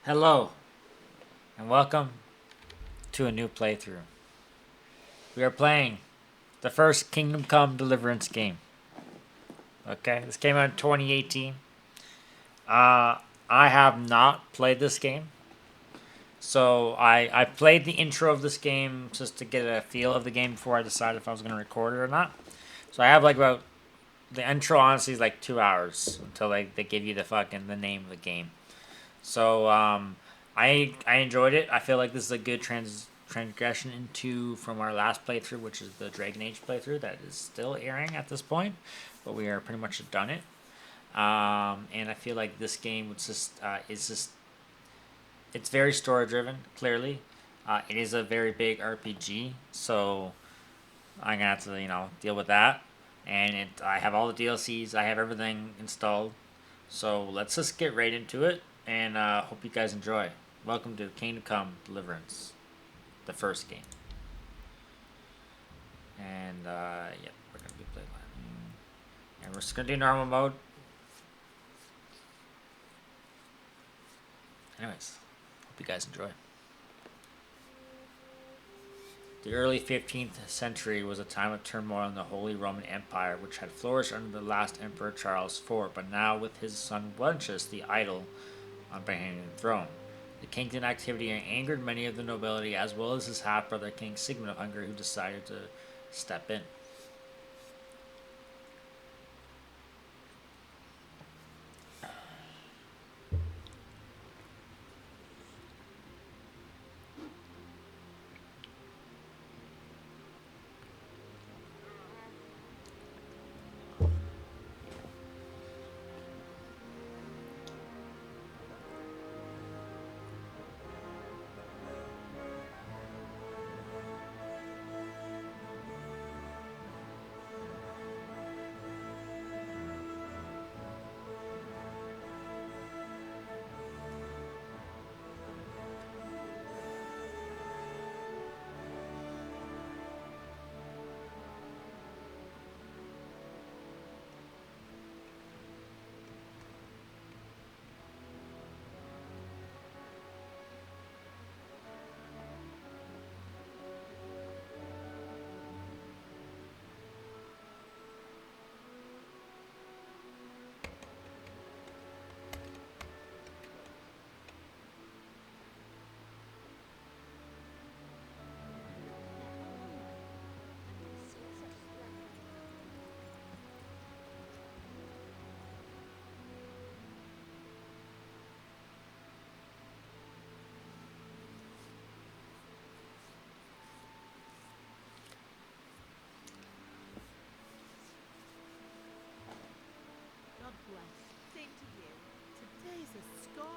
Hello, and welcome to a new playthrough. We are playing the first Kingdom Come Deliverance game. Okay, this came out in 2018. I have not played this game, so I played the intro of this game just to get a feel of the game before I decided if I was going to record it or not. So I have like about the intro. Honestly, is like 2 hours until they give you the name of the game. So I enjoyed it. I feel like this is a good transgression into from our last playthrough, which is the Dragon Age playthrough that is still airing at this point, but we are pretty much done it. And I feel like this game was just is just it's very story driven. Clearly, it is a very big RPG, so I'm gonna have to deal with that. And I have all the DLCs. I have everything installed. So let's just get right into it, and hope you guys enjoy. Welcome to Kingdom Come Deliverance, the first game. And yeah, we're gonna be playing that. And we're just gonna do normal mode. Anyways, hope you guys enjoy. The early 15th century was a time of turmoil in the Holy Roman Empire, which had flourished under the last Emperor Charles IV, but now with his son Boniface the idol on behind the throne. The king's inactivity angered many of the nobility, as well as his half brother King Sigmund of Hungary, who decided to step in. God bless. Same to you. Today's a scorcher.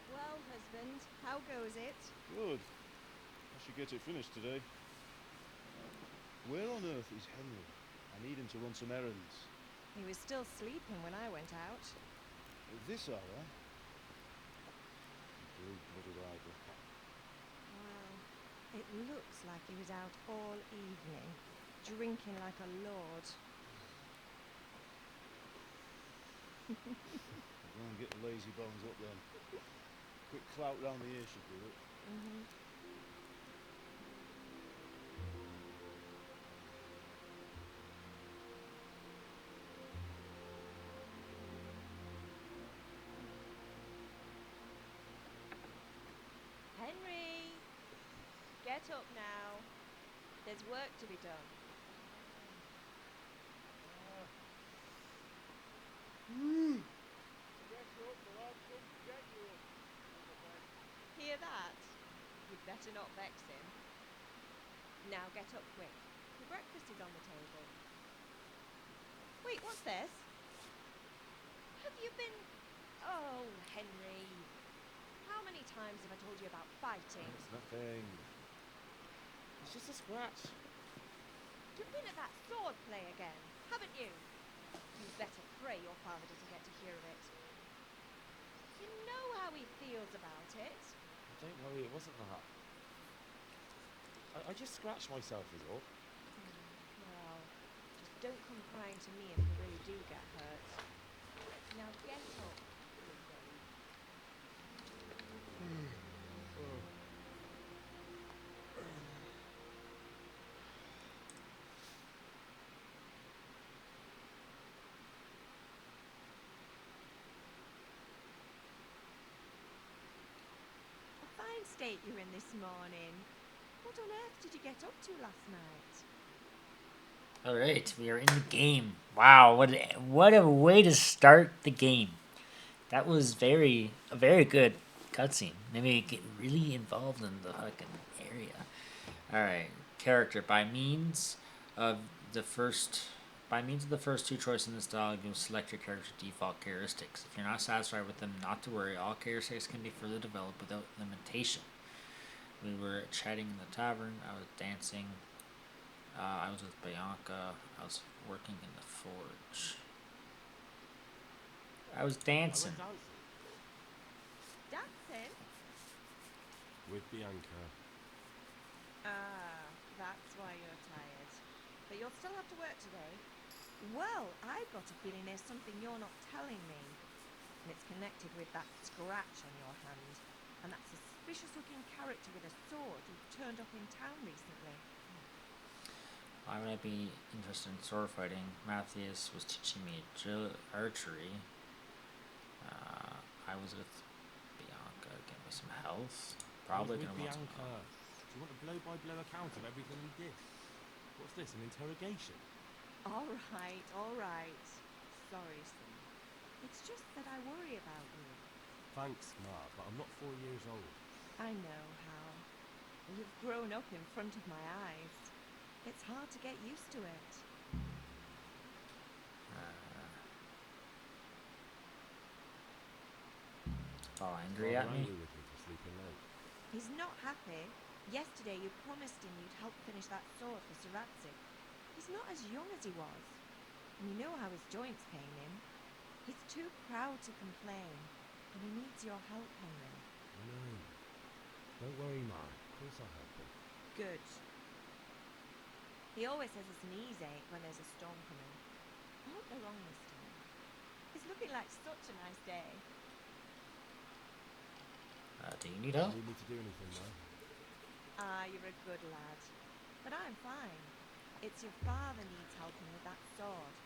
Well, husband, how goes it? Good. I should get it finished today. Where on earth is Henry? I need him to run some errands. He was still sleeping when I went out. At this hour? Blue-blooded idol. Well, it looks like he was out all evening, drinking like a lord. Go and get the lazy bones up then. Quick clout round the ear should do it. Henry! Get up now. There's work to be done. Hear that? You'd better not vex him. Now get up quick. The breakfast is on the table. Wait, what's this? Have you been... Oh, Henry. How many times have I told you about fighting? It's nothing. It's just a scratch. You've been at that sword play again, haven't you? You'd better pray your father doesn't get to hear of it. You know he feels about it. Don't worry, it wasn't that. I just scratched myself is all. Well, just don't come crying to me if you really do get hurt. Now get up, you babe. A fine state you're in this morning. What on earth did you get up to last night? All right, we are in the game. Wow, what a way to start the game. That was a very good cutscene. Maybe get really involved in the fucking area. All right, character of the first by means of the first two choices in this dialog, you'll select your character's default characteristics. If you're not satisfied with them, not to worry. All characteristics can be further developed without limitation. We were chatting in the tavern. I was dancing. I was with Bianca. I was working in the forge. I was dancing. I went dancing Dancing? with Bianca. Ah, that's why you're tired. But you'll still have to work today. Well, I've got a feeling there's something you're not telling me. And it's connected with that scratch on your hand. And that suspicious looking character with a sword who turned up in town recently. Why would I be interested in sword fighting? Matthias was teaching me archery. I was with Bianca. Get me some health. Probably With gonna want some Bianca. health. Do you want a blow-by-blow account of everything we did? What's this, an interrogation? All right, all right. Sorry, son. It's just that I worry about you. Thanks, Ma, but I'm not 4 years old. I know, Hal. You've grown up in front of my eyes. It's hard to get used to it. All angry Rather at me? angry with me for sleeping late. He's not happy. Yesterday you promised him you'd help finish that sword for Saratzik. He's not as young as he was. And you know how his joints pain him. He's too proud to complain. And he needs your help, Henry. I know. Don't worry, Ma. Of course I'll help him. Good. He always has his knees ache when there's a storm coming. I hope they're wrong this time. It's looking like such a nice day. Do you need Don't help? need me to do anything, Ma. Ah, you're a good lad. But I'm fine. It's your father needs helping with that sword.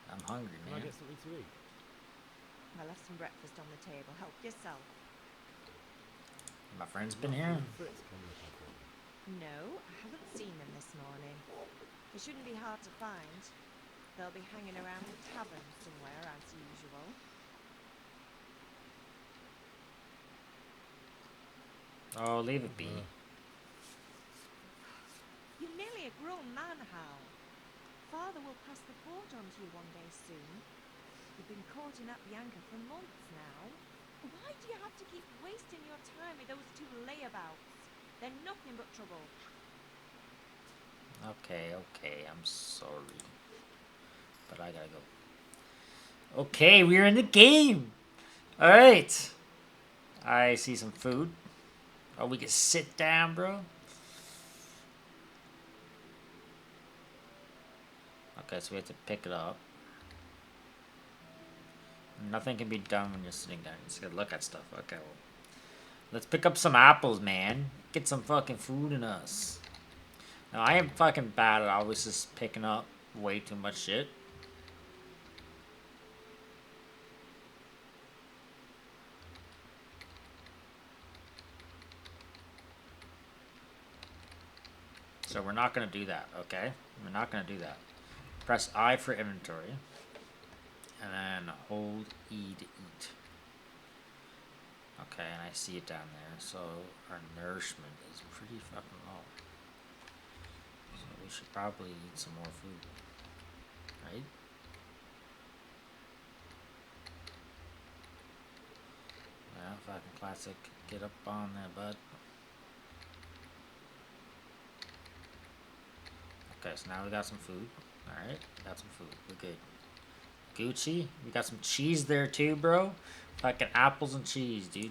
I'm hungry, Can I man. get something to eat? I left some breakfast on the table. Help yourself. My friend's been here. Fritz can look up for me. No, I haven't seen them this morning. They shouldn't be hard to find. They'll be hanging around the tavern somewhere, as usual. Oh, leave it be. You're nearly a grown man, Hal. Father will pass the fort on to you one day soon. You've been courting up Bianca for months now. Why do you have to keep wasting your time with those two layabouts? They're nothing but trouble. Okay, I'm sorry. But I gotta go. Okay, we're in the game! Alright. I see some food. Oh, we can sit down, bro. Okay, so we have to pick it up. Nothing can be done when you're sitting down. You just gotta look at stuff. Okay, well. Let's pick up some apples, man. Get some fucking food in us. Now, I am fucking bad at always just picking up way too much shit. So we're not going to do that, okay? We're not going to do that. Press I for inventory. And then hold E to eat. Okay, and I see it down there. So our nourishment is pretty fucking low. So we should probably eat some more food. Right? Yeah, fucking classic. Get up on there, bud. Okay, so now we got some food. Alright, we got some food. We're good. Gucci. We got some cheese there too, bro. Fucking apples and cheese, dude.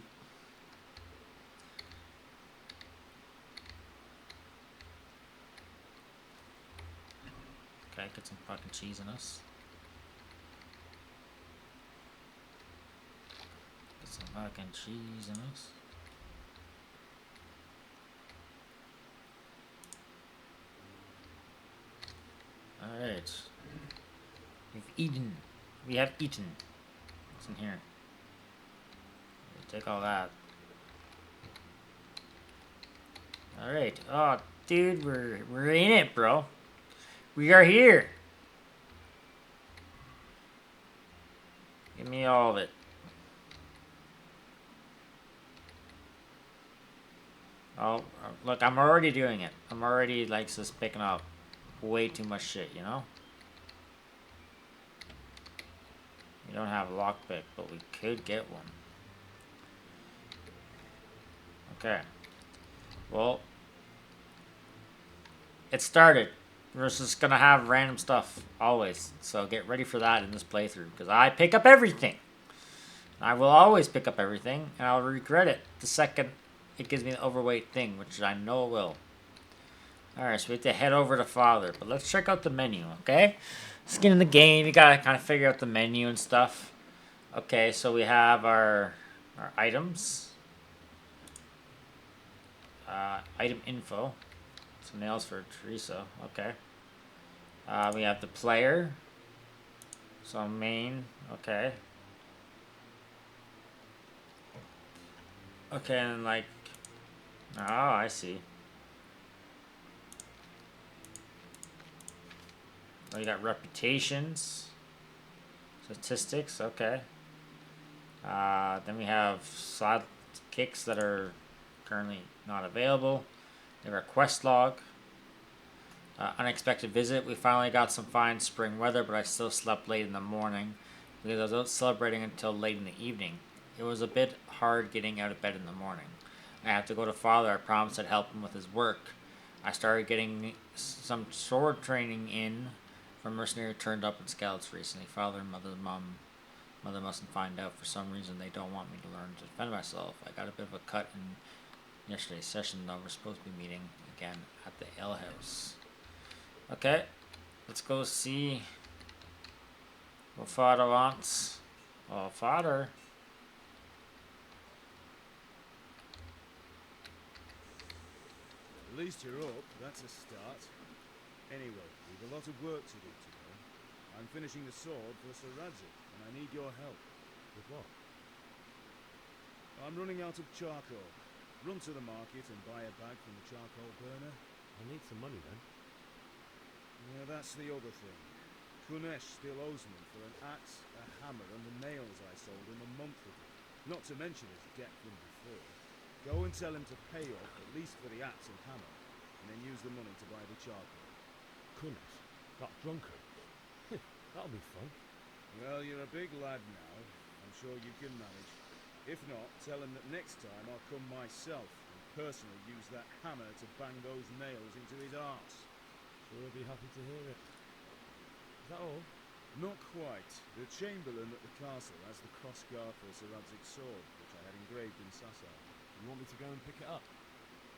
Okay, get some fucking cheese in us. Get some fucking cheese in us. Alright. We've eaten. We have eaten. What's in here? Take all that. Alright. Oh, dude, we're in it, bro. We are here. Give me all of it. Oh, look, I'm already doing it. I'm already, like, just picking up way too much shit, you know? We don't have a lockpick, but we could get one. Okay. Well, it started. We're just gonna have random stuff, always. So get ready for that in this playthrough, because I pick up everything. I will always pick up everything, and I'll regret it the second it gives me an overweight thing, which I know it will. Alright, so we have to head over to Father, but let's check out the menu, okay? Let's get in the game, you gotta kind of figure out the menu and stuff. Okay, so we have our items. Item info. Some nails for Teresa, okay. We have the player. So main, okay. Okay, and like, oh, I see. Oh, you got reputations, statistics, okay. Then we have slot kicks that are currently not available. We have our quest log. Unexpected visit. We finally got some fine spring weather, but I still slept late in the morning because I was out celebrating until late in the evening. It was a bit hard getting out of bed in the morning. I had to go to Father. I promised I'd help him with his work. I started getting some sword training in from mercenary turned up in scouts recently. Father and mother mustn't find out. For some reason, they don't want me to learn to defend myself. I got a bit of a cut in yesterday's session, though. We're supposed to be meeting again at the ale house. Okay, let's go see what Father wants. Oh, Father. At least you're up, that's a start. Anyway, we've a lot of work to do today. I'm finishing the sword for Sir Radzik, and I need your help. With what? I'm running out of charcoal. Run to the market and buy a bag from the charcoal burner. I'll need some money then. Yeah, that's the other thing. Kunesh still owes me for an axe, a hammer, and the nails I sold him a month ago. Not to mention his debt from before. Go and tell him to pay off, at least for the axe and hammer, and then use the money to buy the charcoal. Goodness, that drunkard. That'll be fun. Well, you're a big lad now. I'm sure you can manage. If not, tell him that next time I'll come myself and personally use that hammer to bang those nails into his arse. Sure he'll be happy to hear it. Is that all? Not quite. The Chamberlain at the castle has the crossguard for Sir Radzik's sword, which I had engraved in Sassar. You want me to go and pick it up?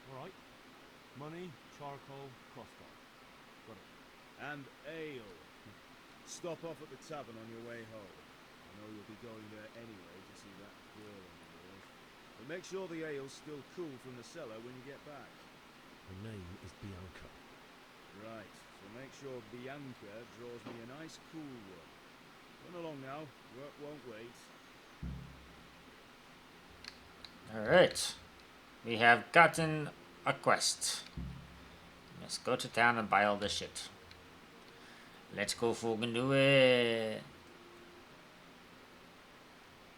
Alright. Money, charcoal, crossbar. Got it. And ale. Stop off at the tavern on your way home. I know you'll be going there anyway to see that girl on the wall. But make sure the ale's still cool from the cellar when you get back. Her name is Bianca. Right, so make sure Bianca draws me a nice cool one. Run along now, work won't wait. Alright. We have gotten a quest. Let's go to town and buy all this shit. Let's go fucking do it.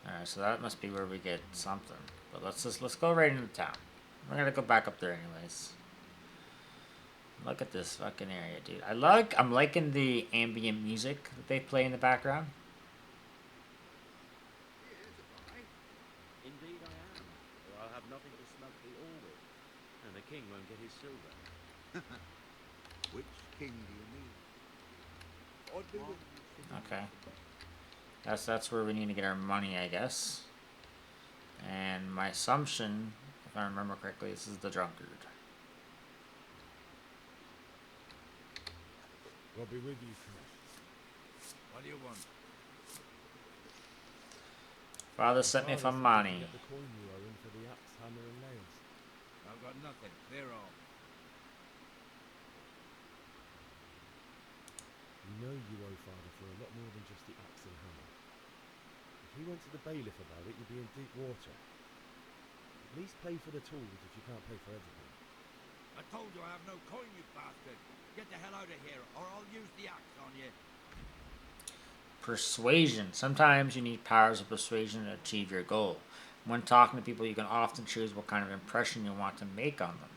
Alright, so that must be where we get something. But let's go right into town. We're gonna go back up there anyways. Look at this fucking area, dude. I'm liking the ambient music that they play in the background. Indeed I am, or I'll have nothing to smoke the all with, and the king won't get his silver. Which king do you mean? Or do you? Okay. That's where we need to get our money, I guess. And my assumption, if I remember correctly, this is the drunkard. We'll be with you, Kunesh. What do you want? Father My sent me father for said you money. could get the coin you owe him for the axe, hammer, and nails. I've got nothing. Clear off. You know you owe father for a lot more than just the axe and hammer. If he went to the bailiff about it, you'd be in deep water. At least pay for the tools if you can't pay for everything. I told you I have no coin, you bastard. Get the hell out of here, or I'll use the axe on you. Persuasion. Sometimes you need powers of persuasion to achieve your goal. When talking to people, you can often choose what kind of impression you want to make on them.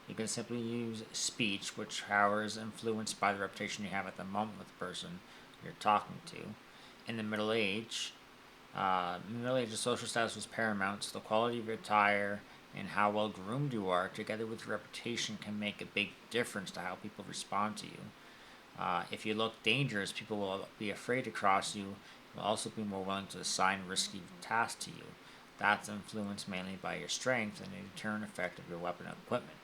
You can simply use speech, which power is influenced by the reputation you have at the moment with the person you're talking to. In the Middle Age, the social status was paramount, so the quality of your attire and how well groomed you are, together with your reputation, can make a big difference to how people respond to you. If you look dangerous, people will be afraid to cross you, will also be more willing to assign risky tasks to you. That's influenced mainly by your strength and the deterrent effect of your weapon and equipment.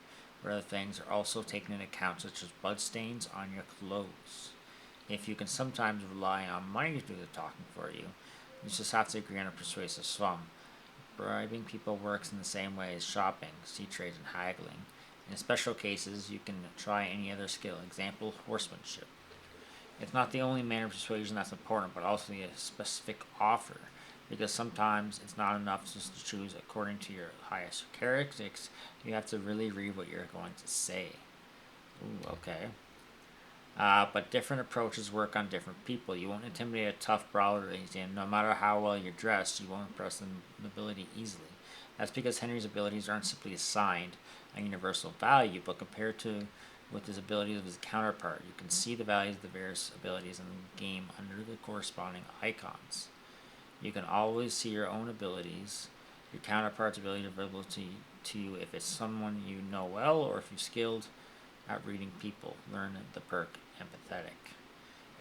But other things are also taken into account, such as bloodstains on your clothes. If you can sometimes rely on money to do the talking for you, you just have to agree on a persuasive sum. Bribing people works in the same way as shopping, sea trade, and haggling. In special cases, you can try any other skill. Example, horsemanship. It's not the only manner of persuasion that's important, but also the specific offer. Because sometimes it's not enough just to choose according to your highest characteristics. You have to really read what you're going to say. Ooh, okay. But different approaches work on different people. You won't intimidate a tough brawler easily, and no matter how well you're dressed, you won't impress the nobility easily. That's because Henry's abilities aren't simply assigned a universal value, but compared to with his abilities of his counterpart. You can see the values of the various abilities in the game under the corresponding icons. You can always see your own abilities, your counterpart's ability available to you if it's someone you know well or if you're skilled at reading people. Learn the perk empathetic.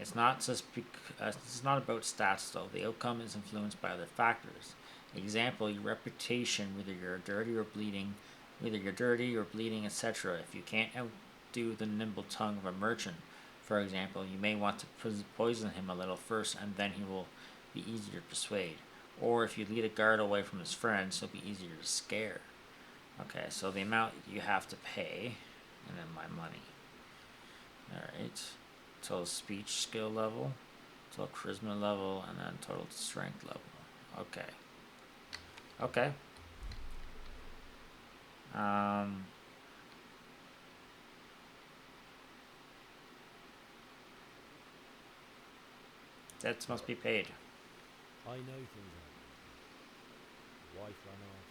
It's not about stats though. The outcome is influenced by other factors. Example: your reputation, whether you're dirty or bleeding, etc. If you can't outdo the nimble tongue of a merchant, for example, you may want to poison him a little first, and then he will be easier to persuade. Or if you lead a guard away from his friends, he'll be easier to scare. Okay, so the amount you have to pay, and then my money. Alright. Total speech skill level, total charisma level, and then total strength level. Okay. Okay. Debts must be paid. I know things aren't right. The wife ran off.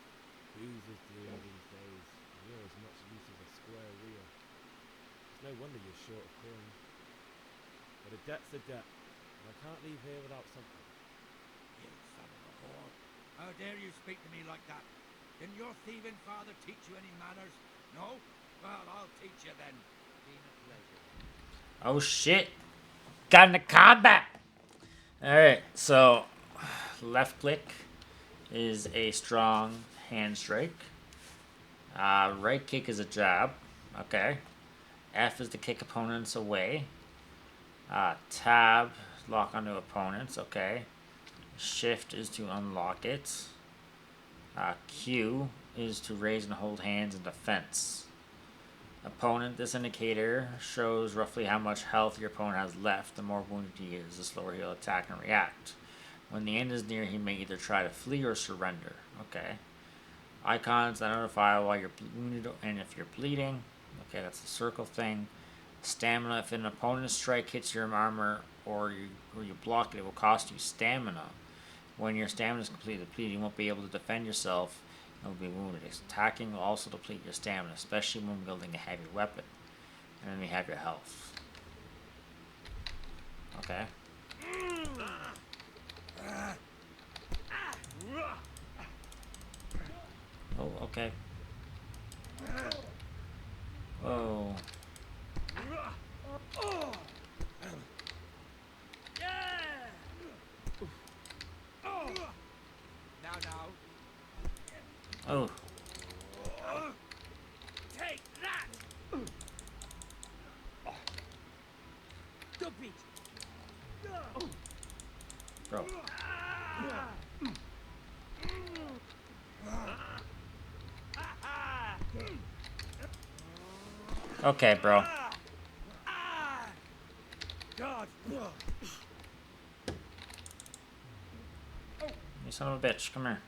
Booze is dear these days. And you're as much use as a square wheel. It's no wonder you're short of coin. But a debt's a debt. And I can't leave here without something. You son of a whore. How dare you speak to me like that? Didn't your thieving father teach you any manners? No? Well, I'll teach you then. Been a pleasure. Oh shit! Got into combat! Alright, so left click is a strong hand strike. Right kick is a jab. Okay. F is to kick opponents away. Tab, lock onto opponents. Okay. Shift is to unlock it. Q is to raise and hold hands in defense. Opponent, this indicator shows roughly how much health your opponent has left. The more wounded he is, the slower he'll attack and react. When the end is near, he may either try to flee or surrender. Okay. Icons that notify while you're wounded and if you're bleeding. Okay, that's the circle thing. Stamina, if an opponent's strike hits your armor or you block it, it will cost you stamina. When your stamina is completely depleted, you won't be able to defend yourself and will be wounded. Attacking will also deplete your stamina, especially when wielding a heavy weapon. And then we have your health. Okay. Oh, okay. Whoa. Now, Oh, Take that! Stop it! bro. Okay, bro. God! You son of a bitch. Come here.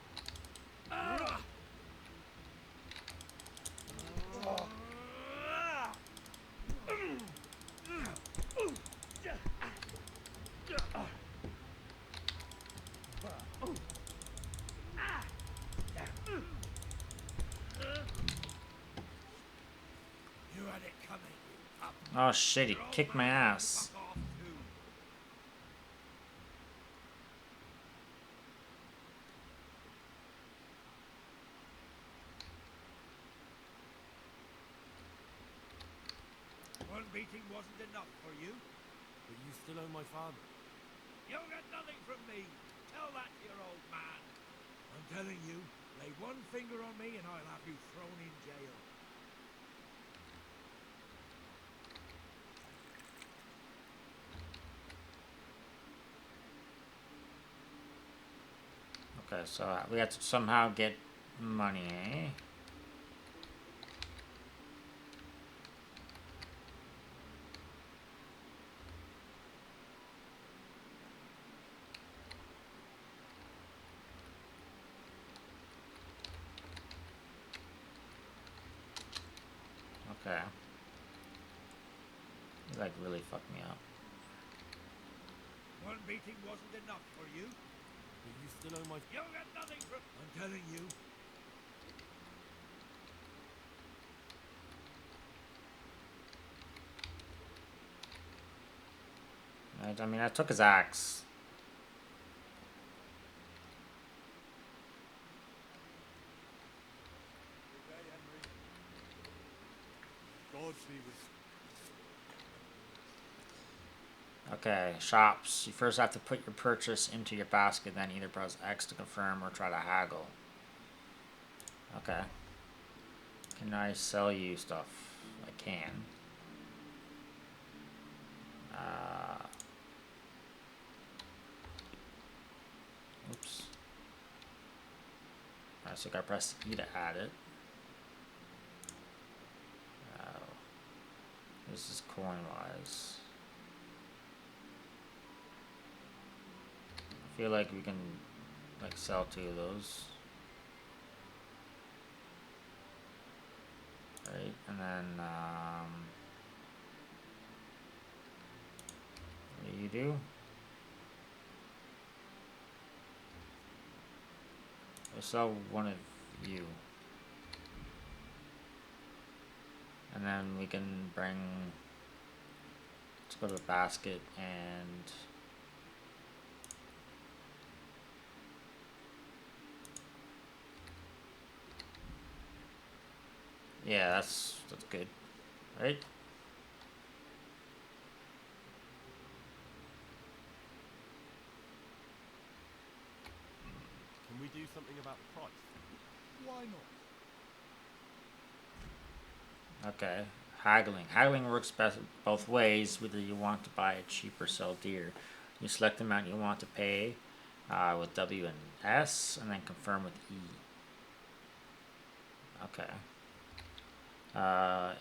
You had it coming, you pup. Oh shit, he Your old kicked my man can ass. fuck off too. One beating wasn't enough for you. But you still owe my father. You'll get nothing from me. Tell that to your old man. I'm telling you, lay one finger on me and I'll have you thrown in jail. Okay, so we have to somehow get money, eh? Okay. You like really fucked me up. One beating wasn't enough for you. But you still owe my... You'll get nothing from... I'm telling you. I mean, I took his axe. Okay, Henry. God be with you. Okay, shops. You first have to put your purchase into your basket, then either press X to confirm or try to haggle. Okay. Can I sell you stuff? I can. Oops. Alright, so I gotta press E to add it. This is coin-wise. I feel like we can like sell 2 of those. Right, and then what do you do? I'll sell one of you. And then we can bring, let's go to the basket and yeah, that's good, right? Can we do something about the price? Why not? Okay, haggling. Haggling works best both ways, whether you want to buy it cheap or sell dear. You select the amount you want to pay with W and S, and then confirm with E. Okay.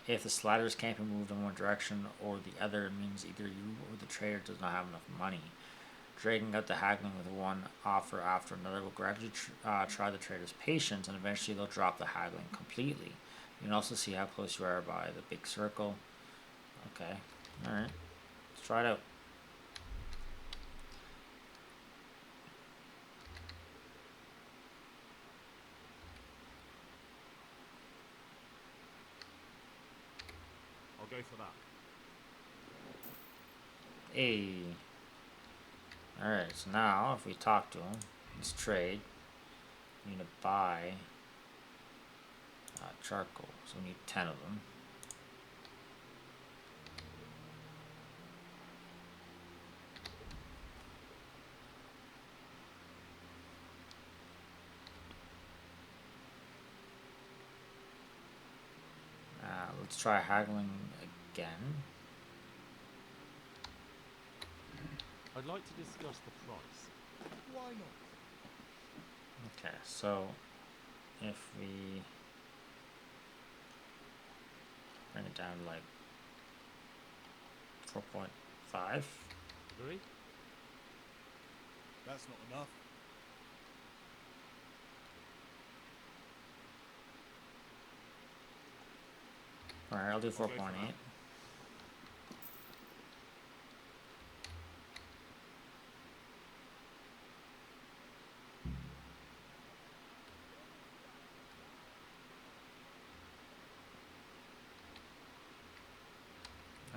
If the sliders can't be moved in one direction or the other, it means either you or the trader does not have enough money. Dragging out the haggling with one offer after another will gradually try the trader's patience, and eventually they'll drop the haggling completely. You can also see how close you are by the big circle. Okay, alright. Let's try it out. I'll go for that. Hey. Alright, so now if we talk to him, let's trade. We need to buy charcoal, so we need 10 of them. Let's try haggling again. I'd like to discuss the price. Why not? Okay, so if we bring it down to like 4.5. Agree? That's not enough. Alright, I'll do for 4.8.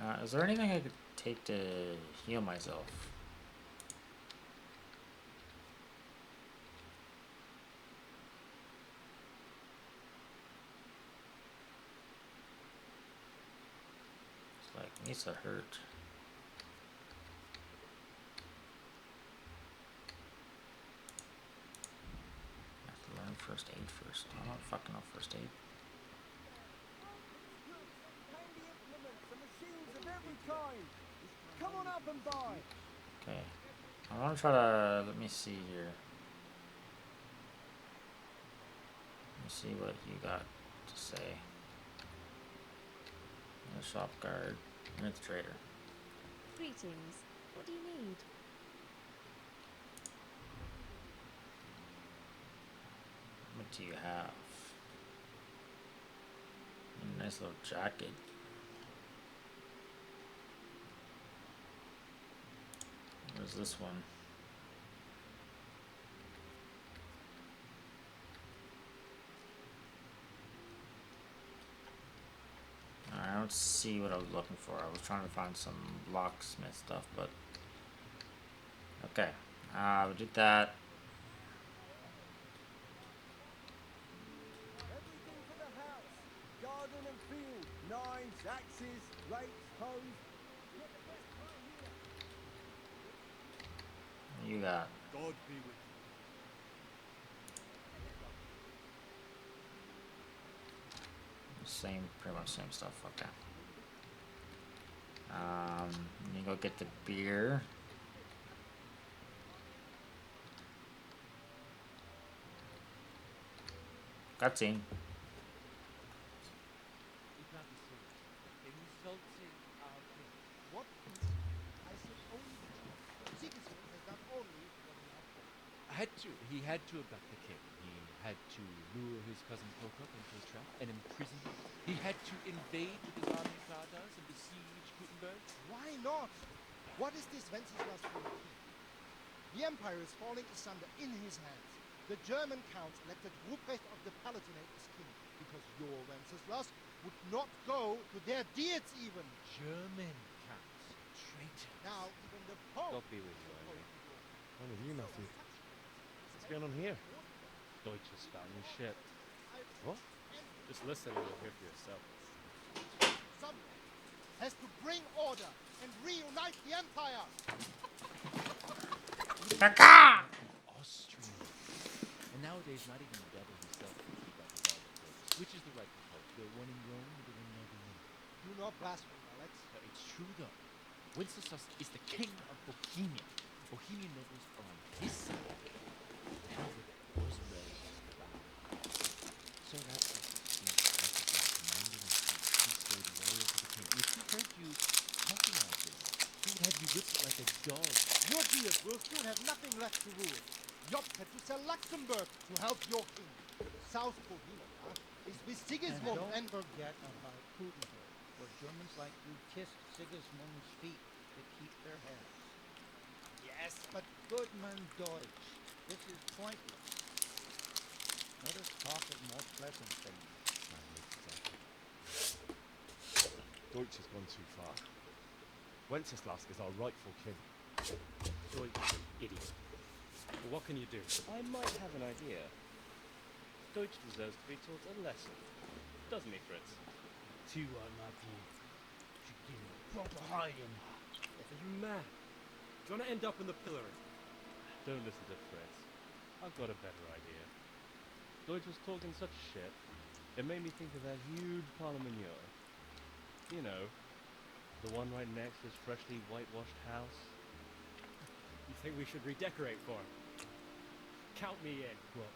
that. Is there anything I could take to heal myself? It's like, needs to hurt. I have to learn first aid first. I don't fucking know first aid. Handy implements and machines of every kind. Come on up and buy. Okay. I want to try to, let me see here. Let me see what you got to say. The shop guard. You're the trader. Greetings. What do you need? What do you have? A nice little jacket. Where's this one? I don't see what I was looking for. I was trying to find some locksmith stuff, but okay. We did that. Everything for the house. Garden and field. Knives, axes, rakes, hoes. Get the best part here. You got God be with you. same, pretty much same stuff. Okay. You go get the beer. Cutscene. Insulting our king. What? I said only the truth. Sigismund has done only what he had to. He had to abduct the king. He had to lure his cousin Prokop into a trap and imprison him. He had to invade with his army of Tatars and besiege Gutenberg. Why not? What is this Wenceslas for a king? The empire is falling asunder in his hands. The German counts elected Ruprecht of the Palatinate as king because your Wenceslas would not go to their deeds even. German counts. Traitor. Now even the Pope. God be with you, Henry. I'm with you, Matthew. What's going on here? Deutsch has found your ship. What? Just listen and you'll hear for yourself. Someone has to bring order and reunite the empire. Austria. And nowadays, not even the devil himself can keep up with all the popes. Which is the rightful pope? The one in Rome or the one in Avignon? Do not blaspheme, Alex. It's true, though. Wenceslas is the king of Bohemia. Bohemian nobles are on his side. However, bosom relatives of the battle. So that Wenceslas commanded in chief, he stayed loyal to the king. And if he heard you talking like this, he would have you whipped like a dog. Your dears will soon have nothing left to rule. Job had to sell Luxembourg to help your king. South Bohemia is with Sigismund and forget about Gutenberg, where Germans like you kissed Sigismund's feet to keep their heads. yes, but Goodman Deutsch, this is pointless. Let us talk of more pleasant things. Deutsch has gone too far. Wenceslas is our rightful king. Deutsch is an idiot. Well, what can you do? I might have an idea. Deutsch deserves to be taught a lesson. Doesn't he, Fritz? Tu are Matthew. Should give him a proper hiding. Are you mad? Do you want to end up in the pillory? Don't listen to Fritz. I've got a better idea. Deutsch was talking such shit, it made me think of that huge Parlement. You know, the one right next to this freshly whitewashed house. You think we should redecorate for him? Count me in. Well,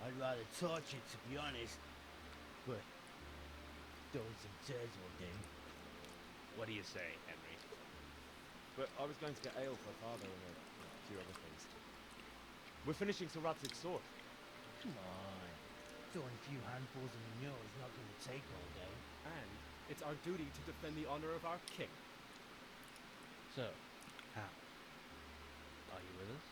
I'd rather torch it, to be honest. But throwing some chairs all day. What do you say, Henry? But I was going to get ale for father and a few other things. We're finishing Sir Radzig's sword. Come on. Throwing a few handfuls of manure is not going to take all day. And it's our duty to defend the honor of our king. So, How? are you with us?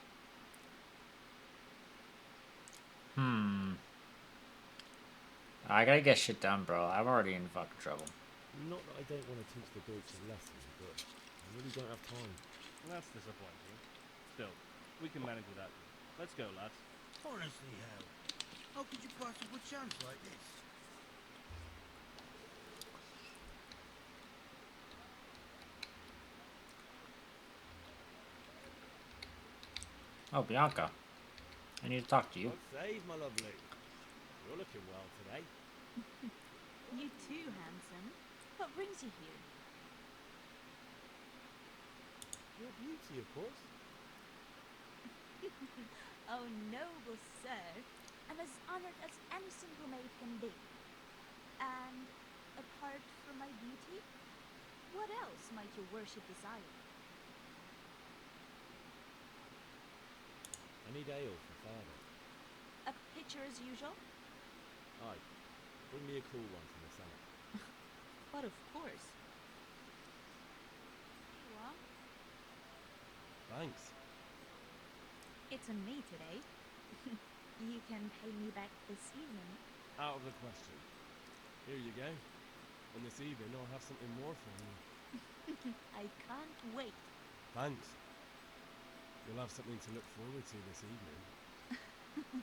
I gotta get shit done, bro. I'm already in fucking trouble. Not that I don't want to teach the Deutsch a lesson, but I really don't have time. That's disappointing. Still, we can manage without you. Let's go, lads. Honestly, Hal. How could you pass a good chance like this? Oh, Bianca. I need to talk to you. God save, my lovely. You're looking well today. You too, handsome. What brings you here? Your beauty, of course. Oh, noble sir. I'm as honored as any single maid can be. And apart from my beauty, what else might your worship desire? I need ale for father. A pitcher as usual? Aye. Bring me a cool one from the cellar. But of course. Well, Thanks. it's on me today. You can pay me back this evening. Out of the question. Here you go. And this evening I'll have something more for you. I can't wait. Thanks. You'll have something to look forward to this evening.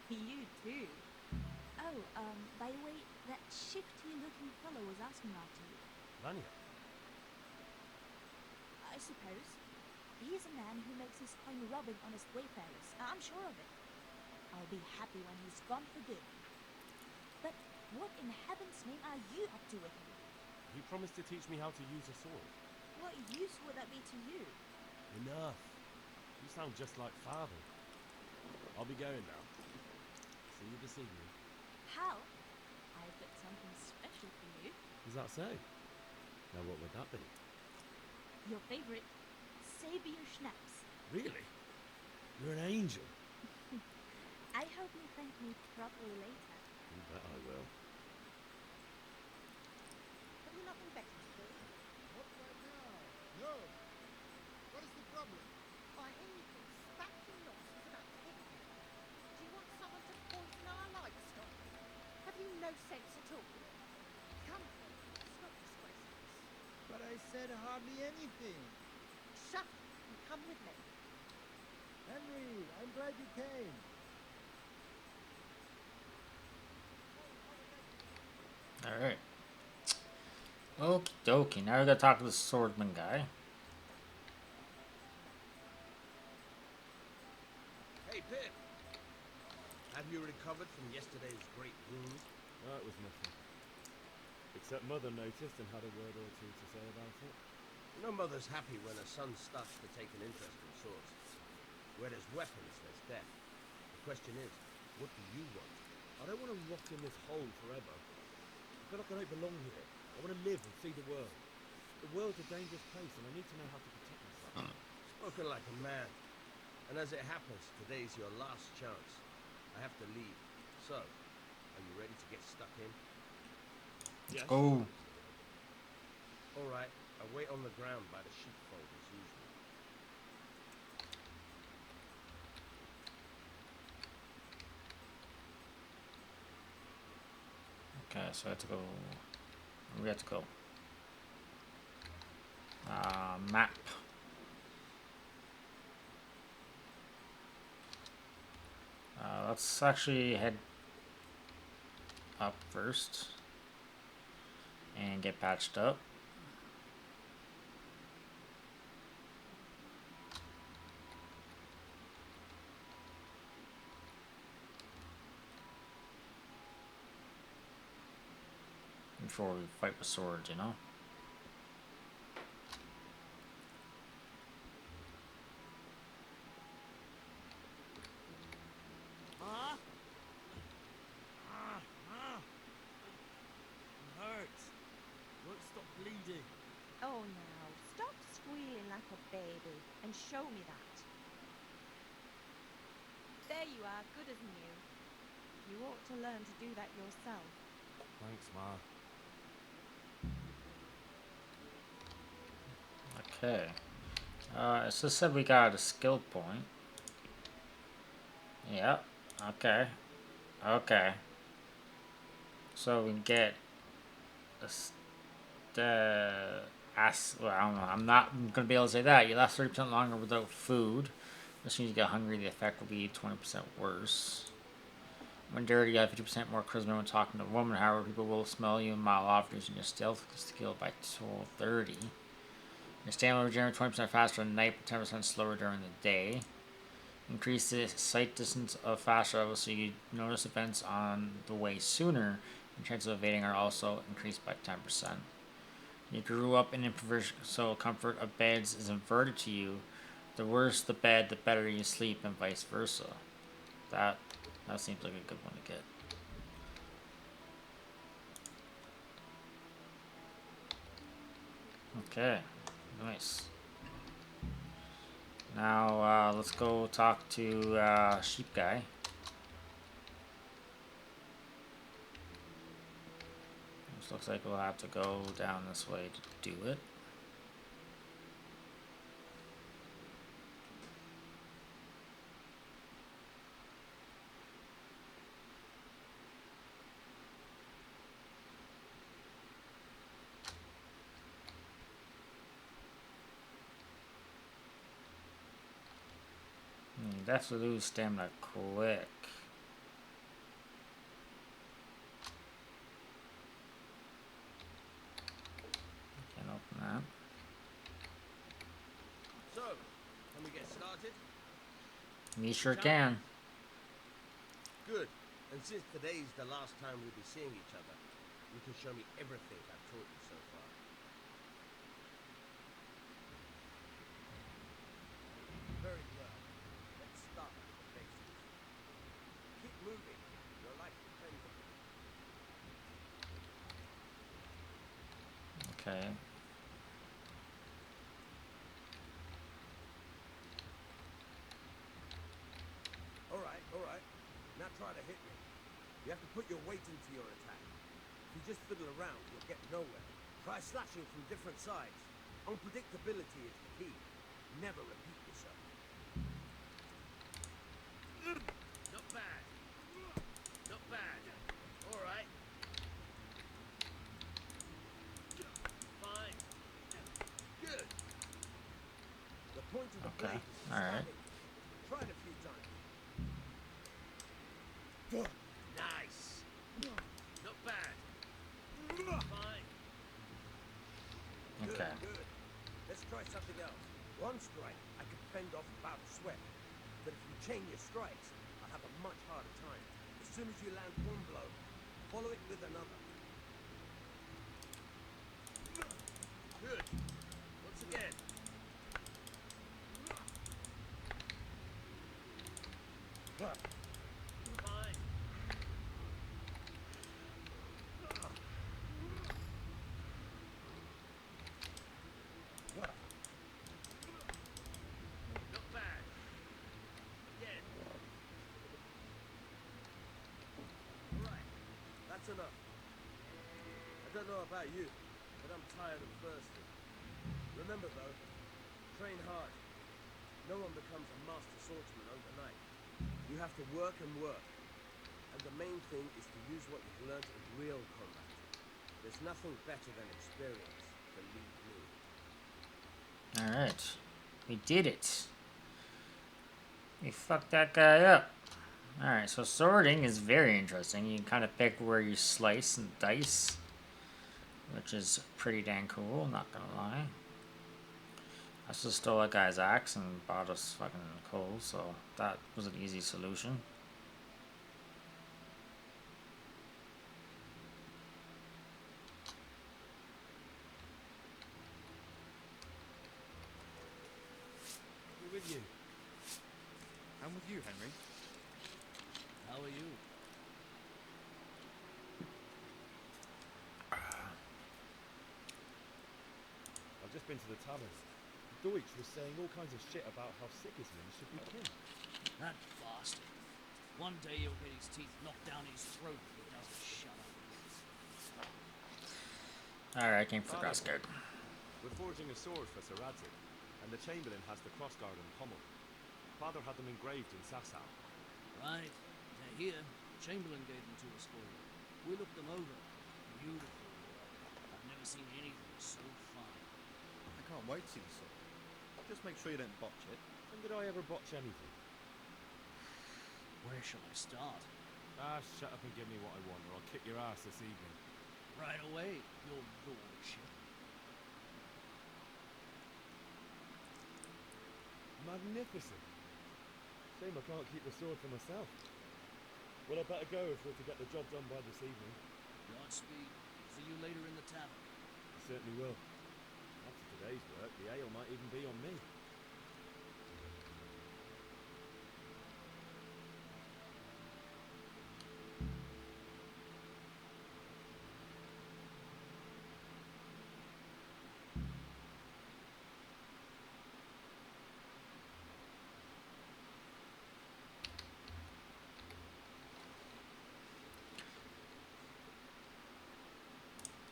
You too. Oh, by the way, that shifty-looking fellow was asking after you. Vanya. I suppose. He is a man who makes his coin rubbing honest wayfarers. I'm sure of it. I'll be happy when he's gone for good. But what in heaven's name are you up to with him? He promised to teach me how to use a sword. What use would that be to you? Enough. You sound just like father. I'll be going now. See you this evening. How? I've got something special for you. Is that so? Now what would that be? Your favorite Sabier Schnapps. Really? You're an angel. I hope you thank me properly later. You bet I will. Have you not been better to do? Not right now. No. What is the problem? I hear you've been stacking nonsense about picnic. Do you want someone to poison our livestock? Have you no sense at all? Come, it's not disgraceful. But I said hardly anything. Shut up and come with me. Henry, I'm glad you came. Alright. Okie dokie. Now we gotta talk to the swordsman guy. Hey, Pip. Have you recovered from yesterday's great wound? No, it was nothing. Except Mother noticed and had a word or two to say about it. No mother's happy when her son starts to take an interest in swords. Where there's weapons, there's death. The question is, what do you want? I don't want to rot in this hole forever. I feel like I don't belong here. I want to live and see the world. The world's a dangerous place and I need to know how to protect myself. Spoken like a man. And as it happens, today's your last chance. I have to leave. So, are you ready to get stuck in? Yes. Oh. Alright, I'll wait on the ground by the sheepfold as usual. Okay, so I have to go. We have to go. Map. Let's actually head up first and get patched up. Before we fight with swords, you know? baby, and show me that. There you are, good as new. You ought to learn to do that yourself. Thanks, Ma. Okay. It just said we got a skill point. Yep. Okay. Okay. So we can get well, I don't know. I'm not gonna be able to say that. You last 30% longer without food. As soon as you get hungry, the effect will be 20% worse. When dirty, you have 50% more charisma when talking to a woman. However, people will smell you a mile off, reducing your stealth skill by 30. Your stamina regenerates 20% faster at night, but 10% slower during the day. Increase the sight distance of fast travel so you notice events on the way sooner, and chances of evading are also increased by 10%. You grew up in improvised, so comfort of beds is inverted to you. The worse the bed, the better you sleep, and vice versa. That seems like a good one to get. Okay, nice. Now let's go talk to Sheep Guy. This looks like we'll have to go down this way to do it. Definitely lose stamina quick. Can't open that. So, can we get started? You sure can. Good. And since today's the last time we'll be seeing each other, you can show me everything I've taught you so far. Very well. Let's start with the basics. Keep moving. Your life depends on it. Okay. All right. Now try to hit me. You have to put your weight into your attack. If you just fiddle around, you'll get nowhere. Try slashing from different sides. Unpredictability is the key. Never repeat yourself. Not bad. Not bad. All right. Fine. Good. The point of the Okay. blade is to All stab right. it. Try it a few times. Nice. Not bad. Fine. Good, Okay. good. Let's try something else. One strike, I can fend off about a sweat. But if you chain your strikes, I'll have a much harder time. As soon as you land one blow, follow it with another. Good. Once again. Fine. Not bad. Again. Right. That's enough. I don't know about you, but I'm tired and thirsty. Remember though, train hard. No one becomes a master swordsman overnight. You have to work and work. And the main thing is to use what you've learned in real combat. There's nothing better than experience, believe me. Alright. We did it. We fucked that guy up. Alright, so sorting is very interesting. You can kind of pick where you slice and dice, which is pretty dang cool, not gonna lie. I just stole that guy's axe and bought us fucking coal, so that was an easy solution. We're with you. I'm with you, Henry. How are you? I've just been to the tavern. Deutsch was saying all kinds of shit about how Sigismund should be king. That bastard. One day he'll get his teeth knocked down his throat if he doesn't shut up. Alright, came for the crossguard. We're forging a sword for Sir Radzig, and the Chamberlain has the crossguard and pommel. Father had them engraved in Sasau. Right. They're here. Chamberlain gave them to us for you. We looked them over. Beautiful work. I've never seen anything so fine. I can't wait to see the sword. Just make sure you don't botch it. When did I ever botch anything? Where shall I start? Shut up and give me what I want, or I'll kick your ass this evening. Right away, your lordship. Magnificent. Shame I can't keep the sword for myself. Well, I better go if we're to get the job done by this evening. Godspeed. See you later in the tavern. I certainly will. After today's work, the ale might even be on me.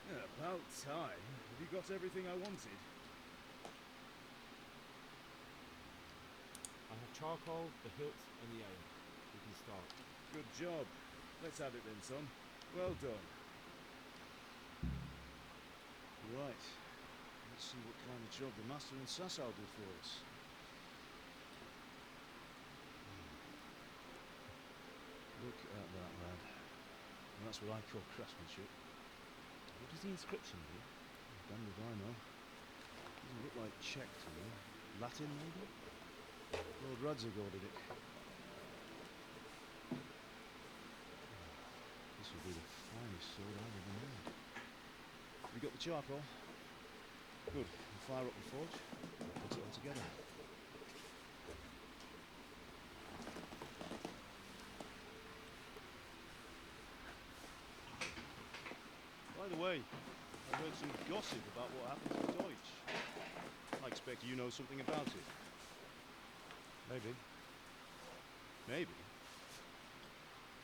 Yeah, about time. Have you got everything I wanted? I have charcoal, the hilt, and the ale. We can start. Good job. Let's have it then, son. Well done. Right. Let's see what kind of job the master in Sasau did for us. Look at that, lad. That's what I call craftsmanship. What does the inscription mean? Damned if I know. Doesn't look like Czech to me. Latin, maybe? Lord Radzig ordered it. This will be the finest sword I've ever made. Have you got the charcoal? Good. We'll fire up the forge. Put it all together. By the way, I heard some gossip about what happened to Deutsch. I expect you know something about it. Maybe. Maybe.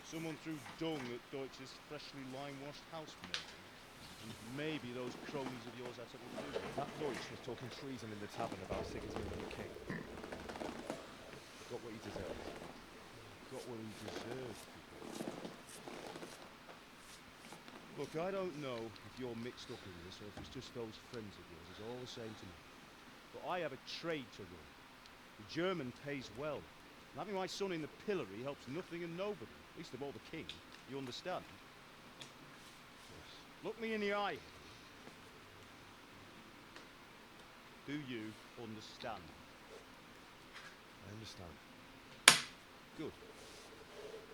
Someone threw dung at Deutsch's freshly lime-washed house, maybe. And maybe those cronies of yours had something to do with it. That Deutsch was talking treason in the tavern about Sigismund and the king. Got what he deserved. Got what he deserved. Look, I don't know if you're mixed up in this or if it's just those friends of yours. It's all the same to me. But I have a trade to run. The German pays well. And having my son in the pillory helps nothing and nobody. Least of all the king. You understand? Yes. Look me in the eye. Do you understand? I understand. Good.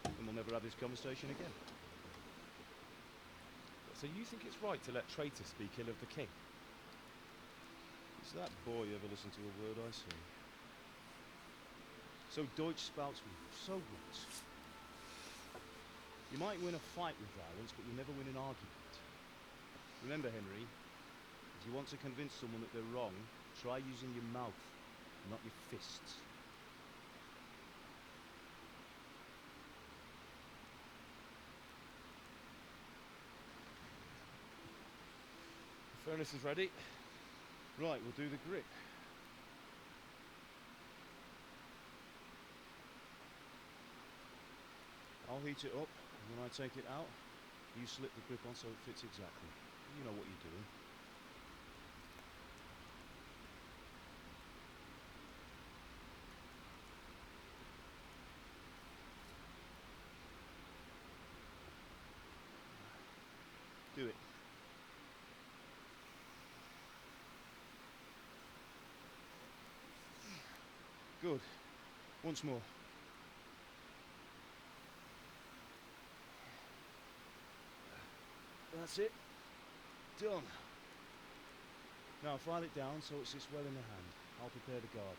Then we'll never have this conversation again. So you think it's right to let traitors speak ill of the king? Does that boy ever listen to a word I say? So Deutsch spouts me. So what? You might win a fight with violence, but you'll never win an argument. Remember, Henry, if you want to convince someone that they're wrong, try using your mouth, not your fists. The furnace is ready. Right, we'll do the grip. I'll heat it up, and when I take it out, you slip the grip on so it fits exactly. You know what you're doing. Do it. Good. Once more. That's it. Done. Now file it down so it sits well in the hand. I'll prepare the guard.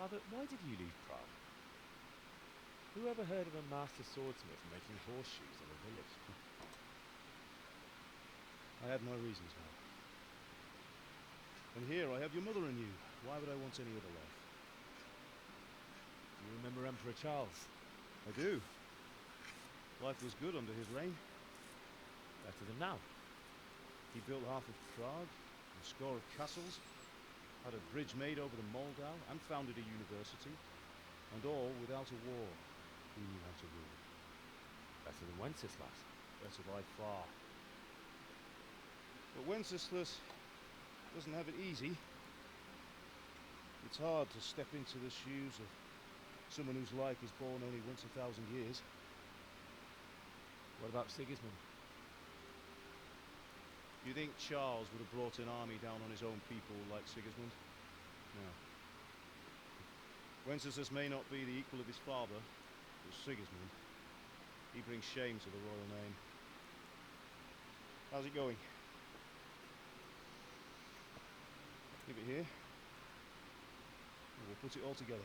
Father, why did you leave Prague? Who ever heard of a master swordsmith making horseshoes in a village? I had my reasons, Hal. And here I have your mother and you. Why would I want any other life? Do you remember Emperor Charles? I do. Life was good under his reign. Better than now. He built half of Prague, a score of castles, had a bridge made over the Moldau, and founded a university. And all without a war. He knew how to rule. Better than Wenceslas. Better by far. But Wenceslas doesn't have it easy. It's hard to step into the shoes of someone whose like is born only once 1,000 years. What about Sigismund? You think Charles would have brought an army down on his own people like Sigismund? No. Wenceslas may not be the equal of his father, but Sigismund, he brings shame to the royal name. How's it going? Leave it here, and we'll put it all together.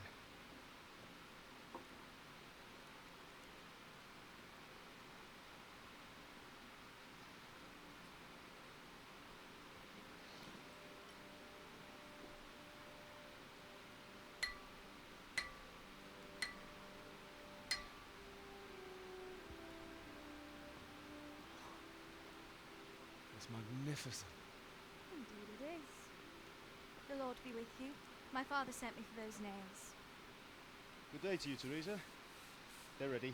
It's magnificent. Indeed it is. The Lord be with you. My father sent me for those nails. Good day to you, Teresa. They're ready.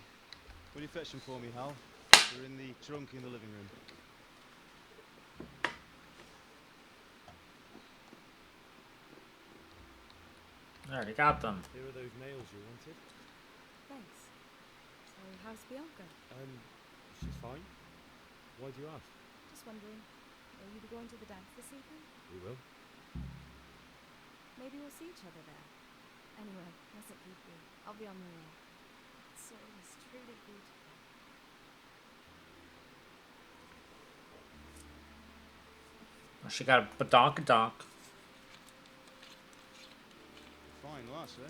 Will you fetch them for me, Hal? They're in the trunk in the living room. I already got them. Here are those nails you wanted. Thanks. So, how's Bianca? She's fine. Why do you ask? Just wondering, will you be going to the dance this evening? We will. Maybe we'll see each other there. Anyway, mustn't keep you. I'll be on my way. So it was truly beautiful. She got a badonkadonk. Fine lass, eh?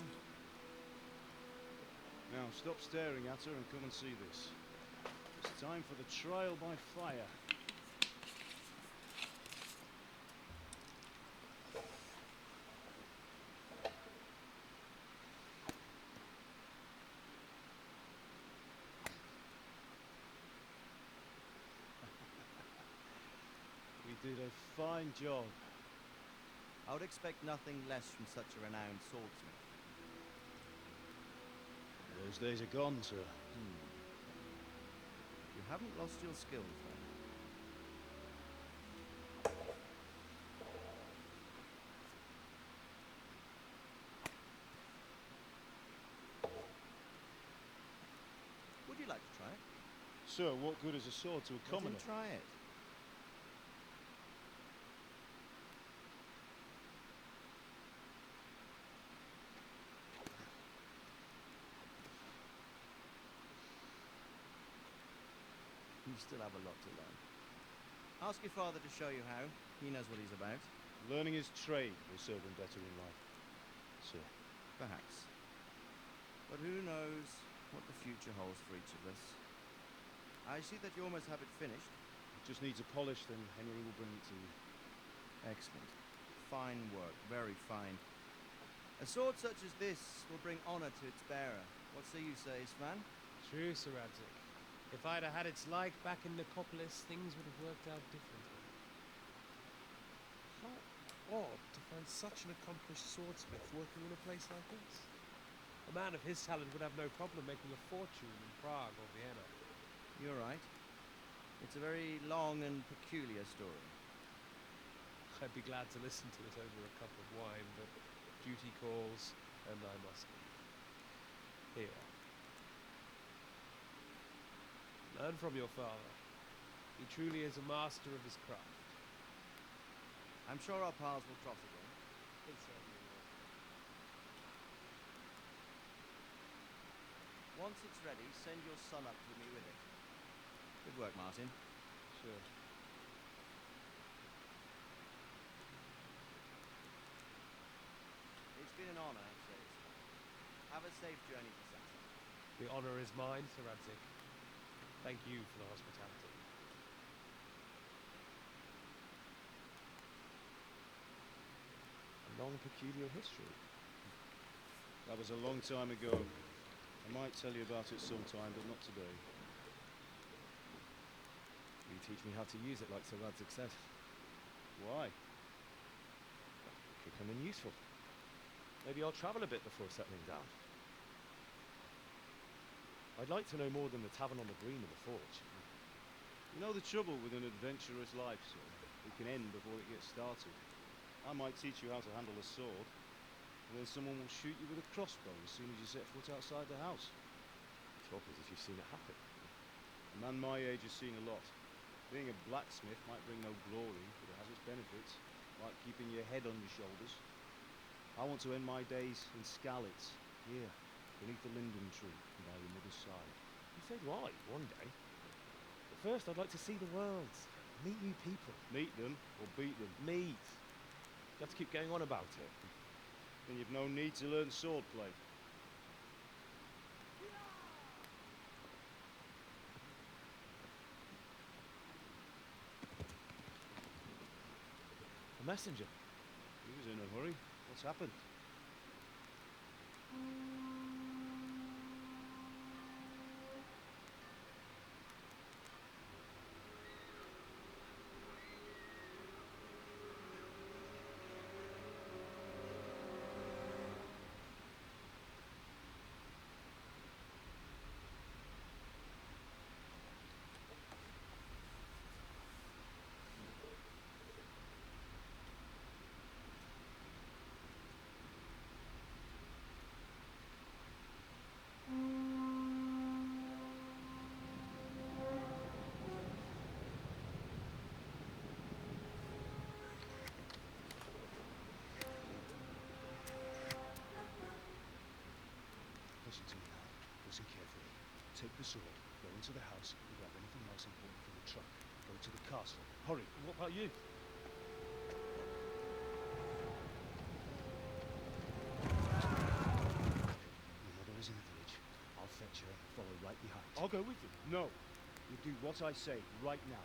Now stop staring at her and come and see this. It's time for the trial by fire. We did a fine job. I would expect nothing less from such a renowned swordsmith. Those days are gone, sir. You haven't lost your skills, then. Would you like to try it? Sir, what good is a sword to a Well, commoner? then try it. You still have a lot to learn. Ask your father to show you how. He knows what he's about. Learning his trade will serve him better in life, sir. Perhaps. But who knows what the future holds for each of us. I see that you almost have it finished. It just needs a polish, then Henry will bring it to you. Excellent. Fine work. Very fine. A sword such as this will bring honor to its bearer. What say you, Svan? True, Sir Radzig. If I'd have had its like back in Nicopolis, things would have worked out differently. How odd to find such an accomplished swordsmith working in a place like this. A man of his talent would have no problem making a fortune in Prague or Vienna. You're right. It's a very long and peculiar story. I'd be glad to listen to it over a cup of wine, but duty calls, and I must leave. Here. Learn from your father. He truly is a master of his craft. I'm sure our paths will cross again. It certainly will. Once it's ready, send your son up to me with it. Good work, Martin. Sure. It's been an honor, says. Have a safe journey to Saxon. The honor is mine, Sir Radzig. Thank you for the hospitality. A long, peculiar history. That was a long time ago. I might tell you about it sometime, but not today. Will you teach me how to use it like Sir Radzig said? Why? Could come in useful. Maybe I'll travel a bit before settling down. I'd like to know more than the tavern on the green of the forge. You know the trouble with an adventurous life, sir? It can end before it gets started. I might teach you how to handle a sword, and then someone will shoot you with a crossbow as soon as you set foot outside the house. You talk as if you've seen it happen. A man my age has seen a lot. Being a blacksmith might bring no glory, but it has its benefits, like keeping your head on your shoulders. I want to end my days in Skalitz, here, beneath the linden tree, by your mother's side. You so do I, one day. But first I'd like to see the world, meet new people. Meet them, or beat them? Meet. You have to keep going on about it. Then you've no need to learn swordplay. A messenger. He was in a hurry. What's happened? Listen to me now. Listen carefully. Take the sword, go into the house, and grab anything else important from the truck. Go to the castle. Hurry. What about you? Your mother is in the village. I'll fetch her and follow right behind. I'll go with you. No. You do what I say right now.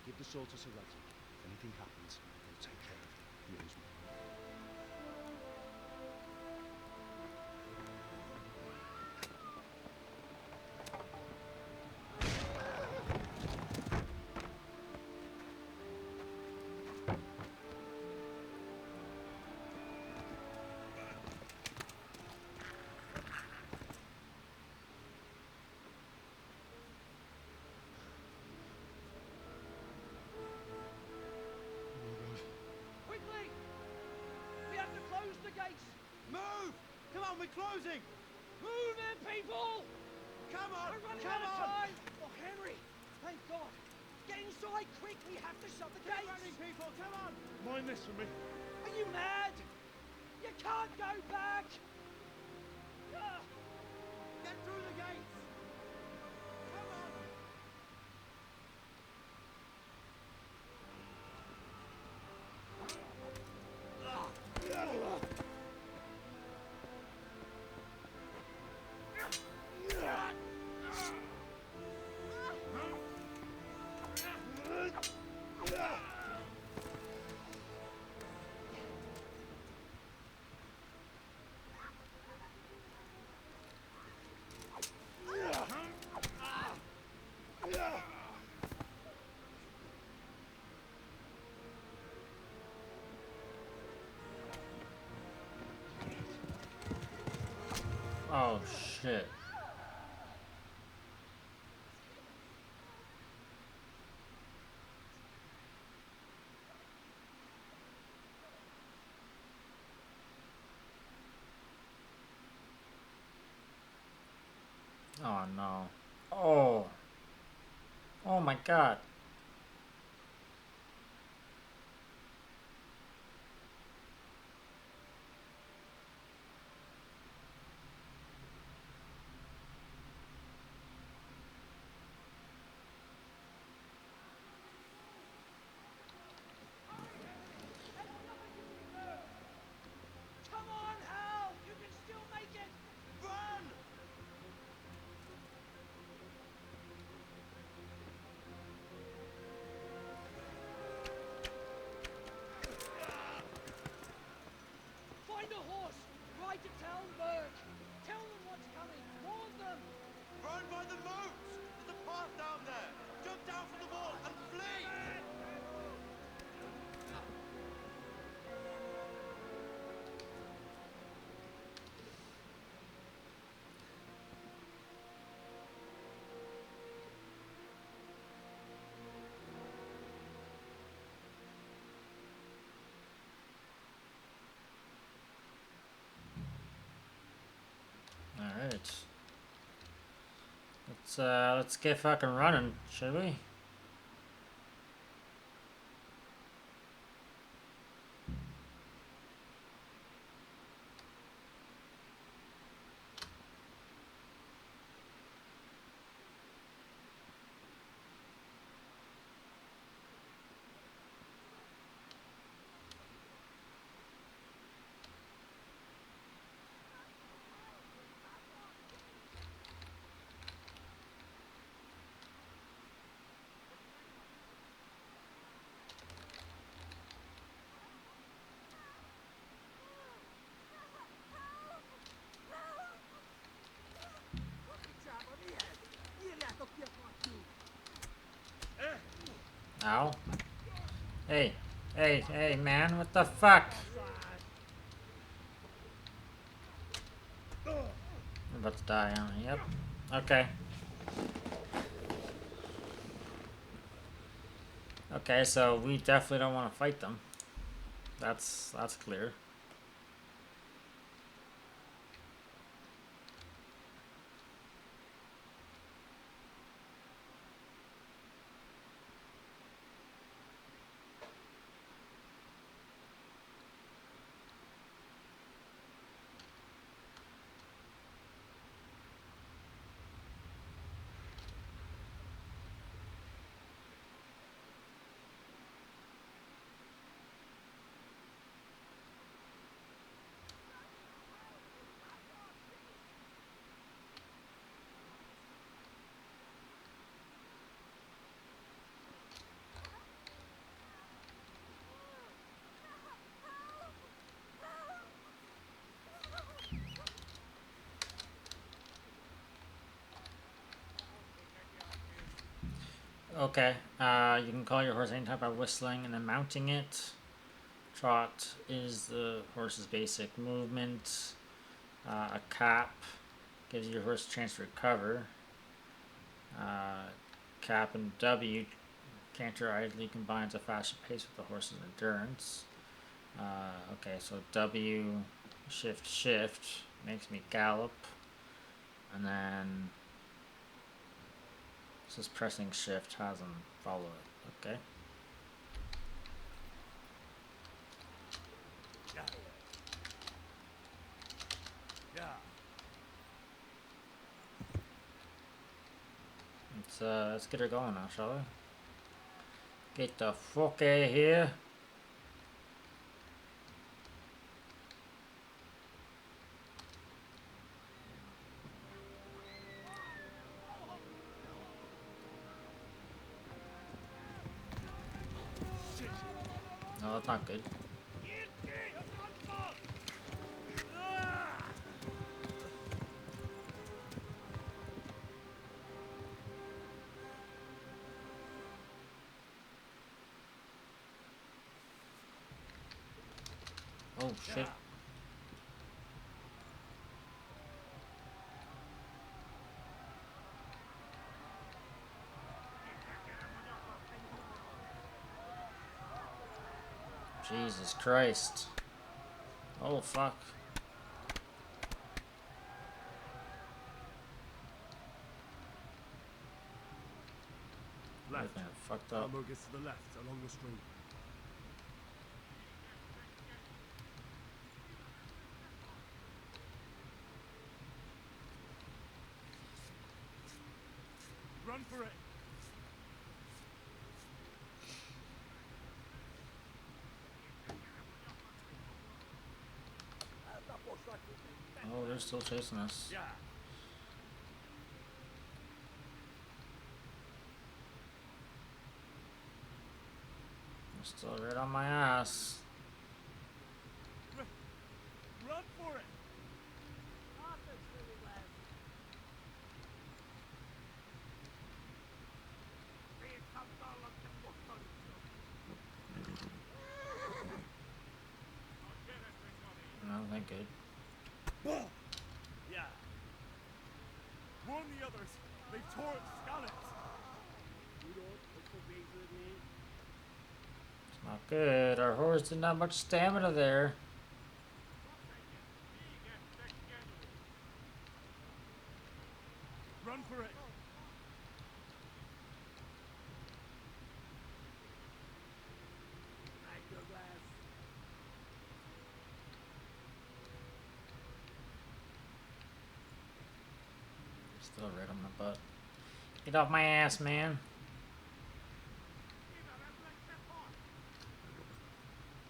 Give the sword to Sir Radzig. If anything happens, he'll take care of it. He owes me. Quickly! We have to close the gates! Move! Come on, we're closing! Move it, people! Come on! We're running Come out of on! time! Oh, Henry! Thank God! Get inside quick! We have to shut the Get gates! running, people! Come on! Mind this for me. Are you mad? You can't go back! Ah! Get through the gates! Come on! Oh shit. Oh no. Oh. Oh my god. Come on, Hal! You can still make it! to town, Burke! Tell them what's coming! Warn them! Run by the moat! There's a path down there! Jump down from the wall and flee! Alright. Let's get fucking running, should we? Ow. Hey. Hey, man, what the fuck? I'm about to die, aren't I? Yep. Okay. Okay, so we definitely don't want to fight them. That's clear. Okay, you can call your horse anytime by whistling and then mounting it. Trot is the horse's basic movement. A cap gives your horse a chance to recover. Cap and W, canter idly combines a faster pace with the horse's endurance. Okay, so W, shift, makes me gallop. And then this is pressing shift, has him follow it. Okay. Let's get her going now, shall we? Get the fuck out of here. No, that's not good. Oh shit. Jesus Christ. Oh fuck. Left. Fucked up. Armor gets to the left, along the stream. Run for it! Oh, they're still chasing us. Yeah. They're still right on my ass. Run for it! towards Skalitz. You don't put the base with me. It's not good. Our horse didn't have much stamina there. Run for it. Right, Douglas. Still right on my butt. Get off my ass, man.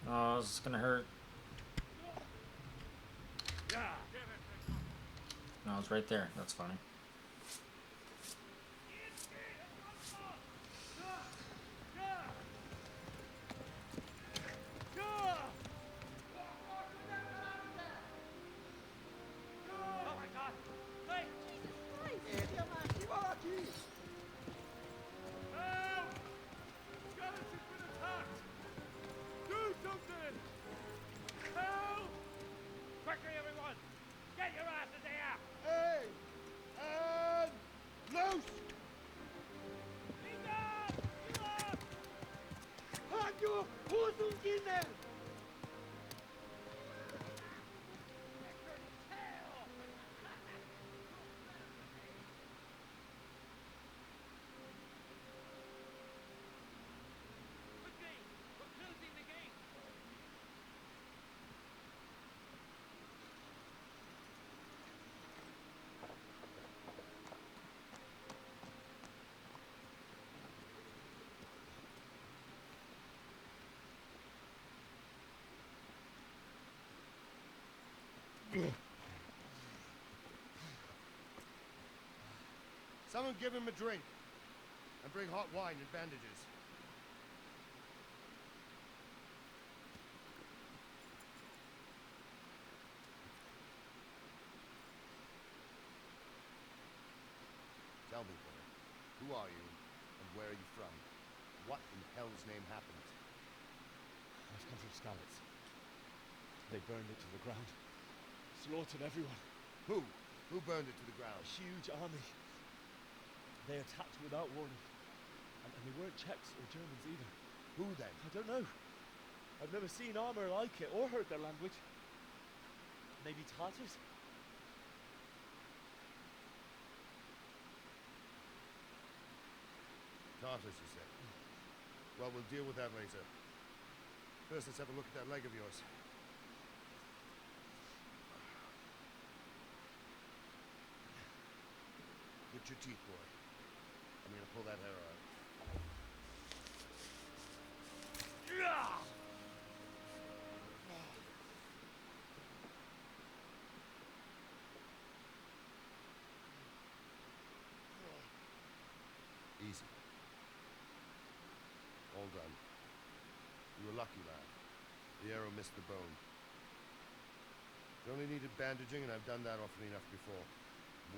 Oh, this is gonna hurt. No, it's right there. That's funny. Oh my god! Hey! Jesus Christ! Help! Skalitz has been attacked! Do something! Help! Quickly, everyone! Get your asses here! Hey! And loose! Halt your Hosenkinder! Quickly! We're closing the gate! Someone give him a drink. And bring hot wine and bandages. Tell me, boy, who are you, and where are you from? What in hell's name happened? I've come from Skalitz. They burned it to the ground. Slaughtered everyone. Who? Who burned it to the ground? A huge army. They attacked without warning. And they weren't Czechs or Germans either. Who then? I don't know. I've never seen armor like it or heard their language. Maybe Tartars? Tartars, you said. Well, we'll deal with that later. First, let's have a look at that leg of yours. Get your teeth, boy. I'm gonna pull that hair out. Easy. All done. You were lucky, lad. The arrow missed the bone. You only needed bandaging, and I've done that often enough before.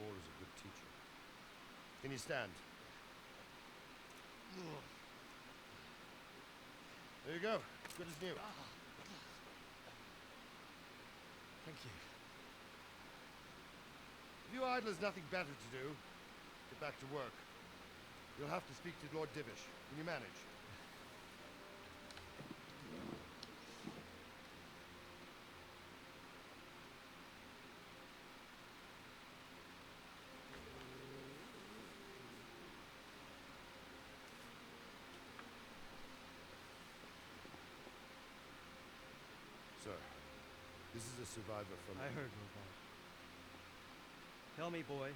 War is a good teacher. Can you stand? There you go. Good as new. Thank you. If you idlers nothing better to do, get back to work. You'll have to speak to Lord Divish. Can you manage? Sir, this is a survivor from... I heard, Robot. Tell me, boy,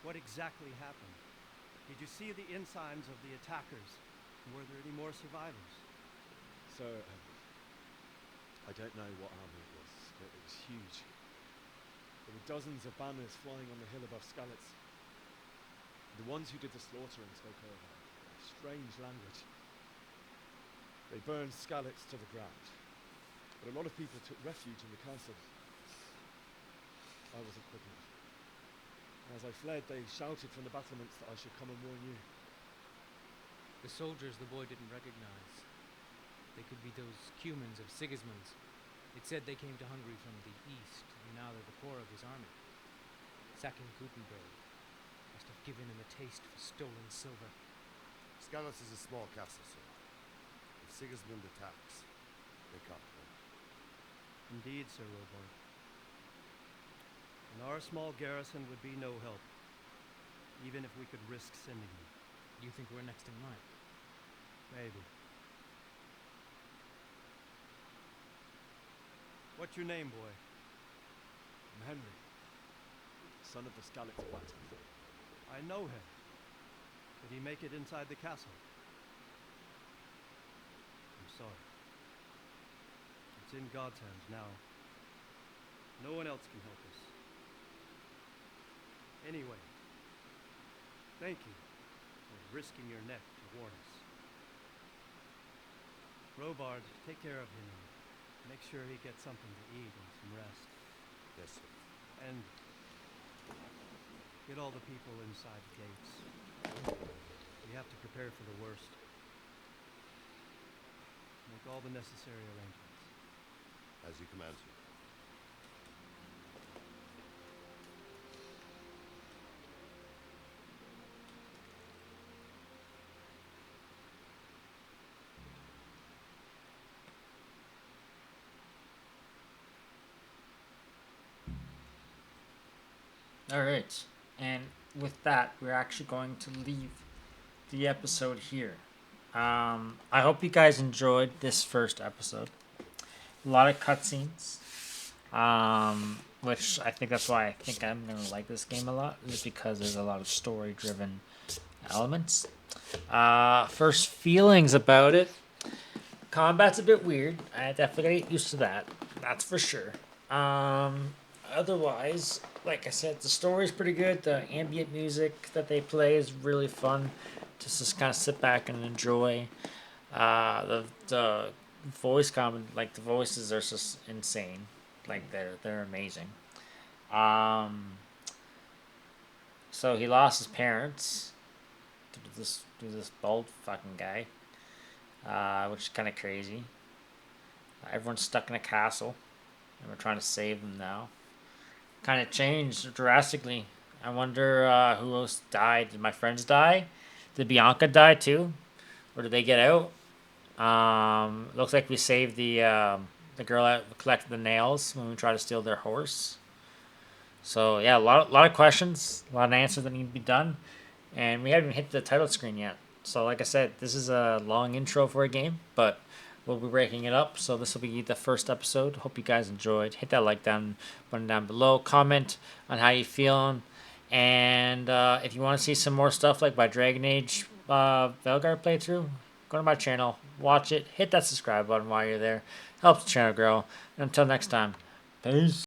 what exactly happened? Did you see the ensigns of the attackers? Were there any more survivors? Sir, I don't know what army it was, but it was huge. There were dozens of banners flying on the hill above Skalitz. The ones who did the slaughtering spoke a strange language. They burned Skalitz to the ground, but a lot of people took refuge in the castle. I wasn't quick enough. As I fled, they shouted from the battlements that I should come and warn you. The soldiers the boy didn't recognize. They could be those Cumans of Sigismund's. It said they came to Hungary from the east, and now they're the core of his army. Sacking Gutenberg. A must have given him a taste for stolen silver. Scalis is a small castle, sir. If Sigismund attacks, they can't win. Indeed, Sir Robard. And our small garrison would be no help, even if we could risk sending them. You think we're next in line? Maybe. What's your name, boy? I'm Henry, son of the Scalix blacksmith. I know him. Did he make it inside the castle? I'm sorry. It's in God's hands now. No one else can help us. Anyway, thank you for risking your neck to warn us. Robard, take care of him. Make sure he gets something to eat and some rest. Yes, sir. And get all the people inside the gates. We have to prepare for the worst. Make all the necessary arrangements. As you command, sir. All right, and with that, we're actually going to leave the episode here. I hope you guys enjoyed this first episode. A lot of cutscenes, which I think that's why I think I'm gonna like this game a lot, is because there's a lot of story-driven elements. First feelings about it. Combat's a bit weird. I definitely get used to that. That's for sure. Otherwise, like I said, the story's pretty good. The ambient music that they play is really fun to just kind of sit back and enjoy. The voice comment, like the voices are just insane. Like they're amazing. So he lost his parents to this bald fucking guy, which is kind of crazy. Everyone's stuck in a castle, and we're trying to save them now. Kind of changed drastically. I wonder who else died. Did my friends die? Did Bianca die too, or did they get out? Looks like we saved the girl that collected the nails when we tried to steal their horse. So yeah, a lot of questions, a lot of answers that need to be done, and we haven't even hit the title screen yet. So like I said, this is a long intro for a game, but we'll be breaking it up. So this will be the first episode. Hope you guys enjoyed. Hit that like button down below. Comment on how you feeling, and if you want to see some more stuff like my Dragon Age Velgar playthrough, go to my channel, watch it, hit that subscribe button while you're there. Helps the channel grow. And until next time, peace.